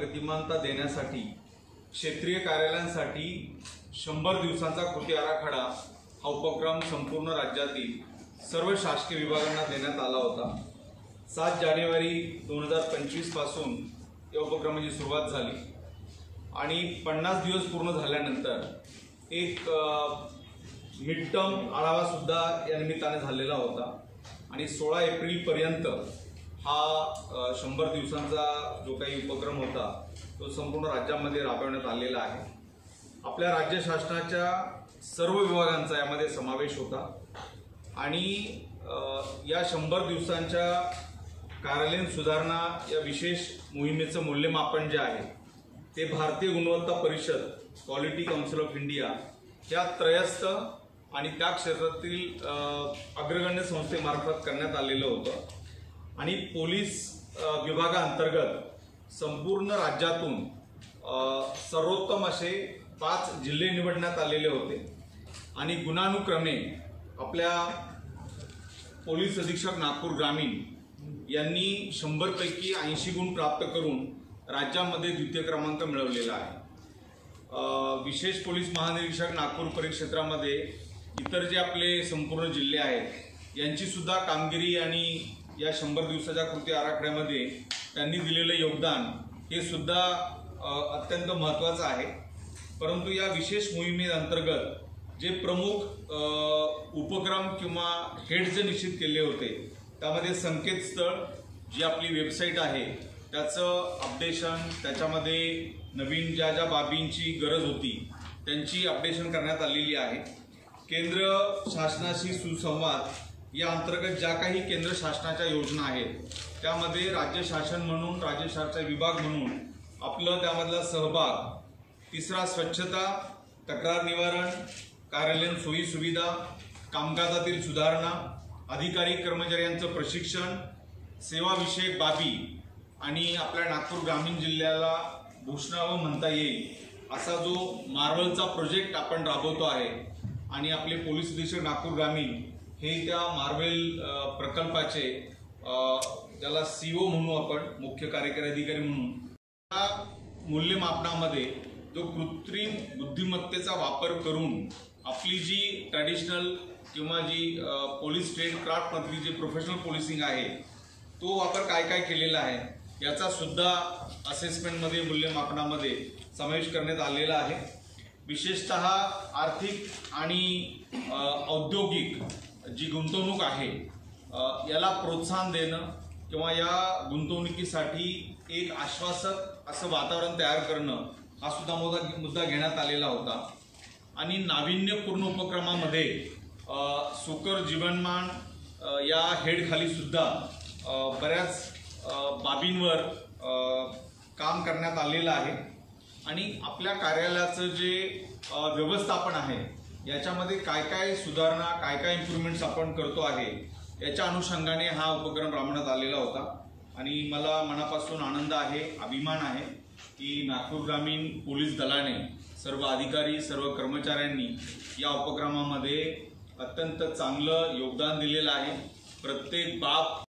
गतिमानता देण्यासाठी क्षेत्रीय कार्यालयांसाठी 100 दिवसांचा कृती आराखडा हा उपक्रम संपूर्ण राज्यातील सर्व शासकीय विभागांना देण्यात आला होता। 7 जानेवारी 2025 पासून या उपक्रमाची सुरुवात झाली आणि 50 दिवस पूर्ण झाल्यानंतर एक मिड टर्म आढावा सुद्धा या निमित्ताने झालेला होता आणि 16 एप्रिल पर्यंत हा 100 दिवसांचा जो काही उपक्रम होता तो संपूर्ण राज्यामध्ये राबवण्यात आलेला आहे। आपल्या राज्य शासनाच्या सर्व विभागांचा यामध्ये समावेश होता आणि या 100 दिवसांच्या कार्यालयीन सुधारणा या विशेष मोहिमेचं मूल्यमापन जे आहे ते भारतीय गुणवत्ता परिषद क्वालिटी काउन्सिल ऑफ इंडिया या त्रयस्थ आणि त्या क्षेत्रातील अग्रगण्य संस्थेमार्फत करण्यात आलेलं होतं आणि पोलीस विभागाअंतर्गत संपूर्ण राज्यातून सर्वोत्तम असे 5 जिल्हे निवडण्यात आलेले होते आणि गुणानुक्रमे आपल्या पोलीस अधीक्षक नागपूर ग्रामीण यांनी 100 पैकी 80 गुण प्राप्त करून राज्यामध्ये द्वितीय क्रमांक मिळवलेला आहे। विशेष पोलीस महानिरीक्षक नागपूर परिक्षेत्रामध्ये इतर जे आपले संपूर्ण जिल्हे आहेत यांची सुद्धा कामगिरी आणि या 100 दिवसाच्या कृती आराखड्यामध्ये त्यांनी दिलेलं योगदान हे सुद्धा अत्यंत महत्त्वाचं आहे। परंतु या विशेष मोहिमेअंतर्गत जे प्रमुख उपक्रम किंवा हेड जे निश्चित केले होते त्यामध्ये संकेतस्थळ जी आपली वेबसाईट आहे त्याचं अपडेशन, त्याच्यामध्ये नवीन ज्या बाबींची गरज होती त्यांची अपडेशन करण्यात आलेली आहे। केंद्र शासनाशी सुसंवाद या अंतर्गत ज्या काही केंद्र शासनाच्या योजना आहेत त्यामध्ये राज्य शासन म्हणून, राज्य शासनाचा विभाग म्हणून आपलं त्यामधला सहभाग, तिसरा स्वच्छता, तक्रार निवारण, कार्यालयीन सोयी सुविधा, कामकाजातील सुधारणा, अधिकारी कर्मचाऱ्यांचं प्रशिक्षण, सेवाविषयक बाबी आणि आपल्या नागपूर ग्रामीण जिल्ह्याला भूषणावं म्हणता येईल असा जो मार्वलचा प्रोजेक्ट आपण राबवतो आहे आणि आपले पोलीस अधीक्षक नागपूर ग्रामीण हे त्या मार्वेल प्रकल्पाचे ज्याला CO म्हणू आपण, मुख्य कार्यकारी अधिकारी म्हणून, या मूल्यमापनामध्ये जो कृत्रिम बुद्धिमत्तेचा वापर करून आपली जी ट्रॅडिशनल किंवा जी पोलीस ट्रेड क्राफ्टमधली जी प्रोफेशनल पोलिसिंग आहे तो वापर काय केलेला आहे याचा सुद्धा असेसमेंटमध्ये, मूल्यमापनामध्ये समावेश करण्यात आलेला आहे। विशेषतः आर्थिक आणि औद्योगिक जी गुंतवणूक आहे याला प्रोत्साहन देणं किंवा या गुंतवणुकीसाठी एक आश्वासक असं वातावरण तयार करणं हा सुद्धा मुद्दा घेण्यात आलेला होता आणि नाविन्यपूर्ण उपक्रमामध्ये सुकर जीवनमान या हेडखाली सुद्धा बऱ्याच बाबींवर काम करण्यात आलेलं आहे आणि आपल्या कार्यालयाचं जे व्यवस्थापन आहे याच्यामध्ये काय सुधारणा, काय इम्प्रूव्हमेंट्स आपण करतो आहे याच्या अनुषंगाने हा उपक्रम राबवण्यात आलेला होता आणि मला मनापासून आनंद आहे, अभिमान आहे की नागपूर ग्रामीण पोलीस दलाने सर्व अधिकारी, सर्व कर्मचाऱ्यांनी या उपक्रमामध्ये अत्यंत चांगलं योगदान दिलेलं आहे। प्रत्येक बाब